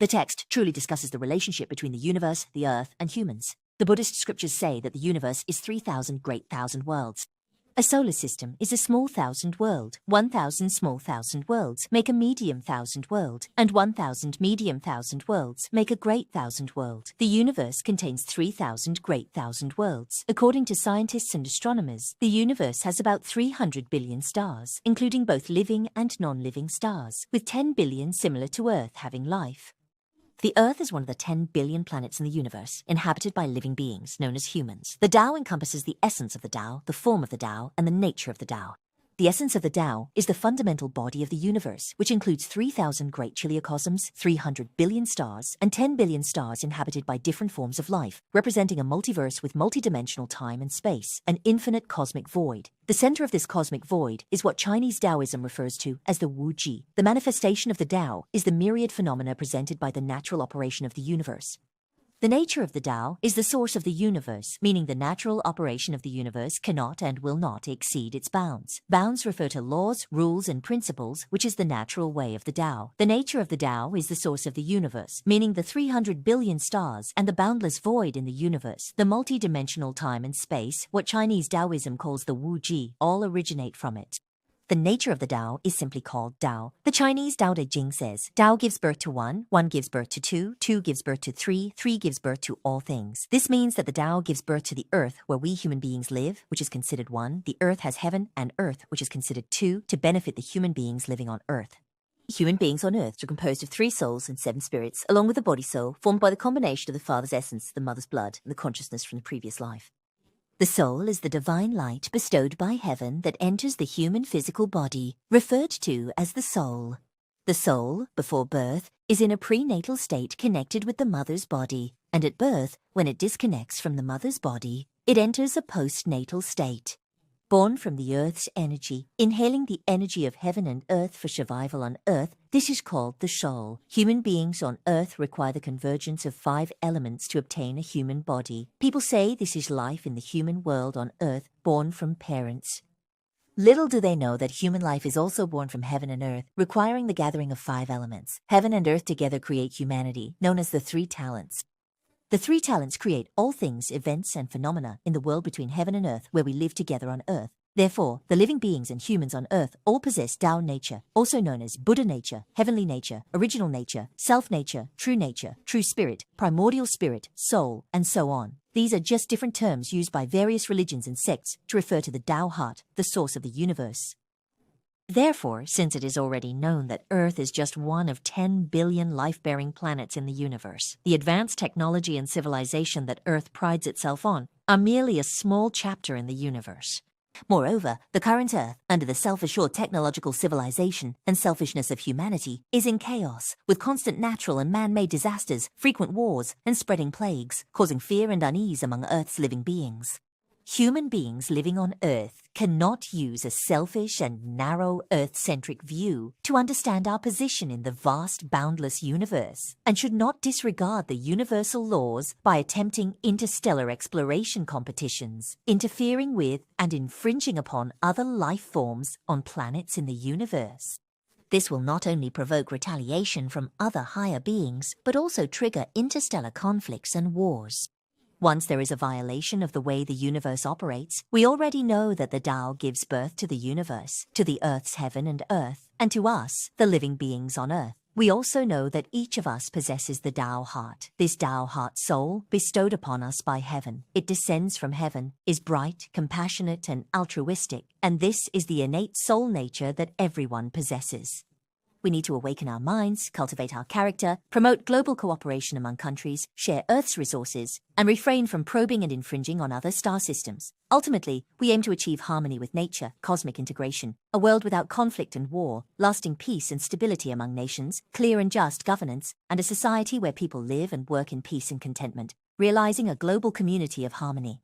The text truly discusses the relationship between the universe, the earth, and humans. The Buddhist scriptures say that the universe is 3,000 great thousand worlds. A solar system is a small thousand world. 1,000 small thousand worlds make a medium thousand world, and 1,000 medium thousand worlds make a great thousand world. The universe contains 3,000 great thousand worlds. According to scientists and astronomers, the universe has about 300 billion stars, including both living and non-living stars, with 10 billion similar to Earth having life. The Earth is one of the 10 billion planets in the universe, inhabited by living beings known as humans. The Tao encompasses the essence of the Tao, the form of the Tao, and the nature of the Tao. The essence of the Tao is the fundamental body of the universe, which includes 3,000 great chiliocosms, 300 billion stars, and 10 billion stars inhabited by different forms of life, representing a multiverse with multidimensional time and space, an infinite cosmic void. The center of this cosmic void is what Chinese Taoism refers to as the Wu Ji. The manifestation of the Tao is the myriad phenomena presented by the natural operation of the universe. The nature of the Tao is the source of the universe, meaning the natural operation of the universe cannot and will not exceed its bounds. Bounds refer to laws, rules, and principles, which is the natural way of the Tao. The nature of the Tao is the source of the universe, meaning the 300 billion stars and the boundless void in the universe, the multi-dimensional time and space, what Chinese Taoism calls the Wu Ji, all originate from it. The nature of the Tao is simply called Tao. The Chinese Tao Te Ching says, Tao gives birth to one, one gives birth to two, two gives birth to three, three gives birth to all things. This means that the Tao gives birth to the earth where we human beings live, which is considered one. The earth has heaven and earth, which is considered two, to benefit the human beings living on earth. Human beings on earth are composed of 3 souls and 7 spirits, along with the body soul, formed by the combination of the father's essence, the mother's blood, and the consciousness from the previous life. The soul is the divine light bestowed by heaven that enters the human physical body, referred to as the soul. The soul, before birth, is in a prenatal state connected with the mother's body, and at birth, when it disconnects from the mother's body, it enters a postnatal state. Born from the earth's energy, inhaling the energy of heaven and earth for survival on earth, this is called the soul. Human beings on earth require the convergence of 5 elements to obtain a human body. People say this is life in the human world on earth, born from parents. Little do they know that human life is also born from heaven and earth, requiring the gathering of 5 elements. Heaven and earth together create humanity, known as the 3 talents. The 3 talents create all things, events, and phenomena in the world between heaven and earth where we live together on earth. Therefore, the living beings and humans on earth all possess Tao nature, also known as Buddha nature, heavenly nature, original nature, self-nature, true spirit, primordial spirit, soul, and so on. These are just different terms used by various religions and sects to refer to the Tao heart, the source of the universe. Therefore, since it is already known that Earth is just one of 10 billion life-bearing planets in the universe, the advanced technology and civilization that Earth prides itself on are merely a small chapter in the universe. Moreover, the current Earth, under the self-assured technological civilization and selfishness of humanity, is in chaos, with constant natural and man-made disasters, frequent wars, and spreading plagues, causing fear and unease among Earth's living beings. Human beings living on Earth cannot use a selfish and narrow Earth-centric view to understand our position in the vast, boundless universe, and should not disregard the universal laws by attempting interstellar exploration competitions, interfering with and infringing upon other life forms on planets in the universe. This will not only provoke retaliation from other higher beings, but also trigger interstellar conflicts and wars. Once there is a violation of the way the universe operates, we already know that the Tao gives birth to the universe, to the Earth's heaven and earth, and to us, the living beings on Earth. We also know that each of us possesses the Tao heart. This Tao heart soul, bestowed upon us by heaven, it descends from heaven, is bright, compassionate, and altruistic, and this is the innate soul nature that everyone possesses. We need to awaken our minds, cultivate our character, promote global cooperation among countries, share Earth's resources, and refrain from probing and infringing on other star systems. Ultimately, we aim to achieve harmony with nature, cosmic integration, a world without conflict and war, lasting peace and stability among nations, clear and just governance, and a society where people live and work in peace and contentment, realizing a global community of harmony.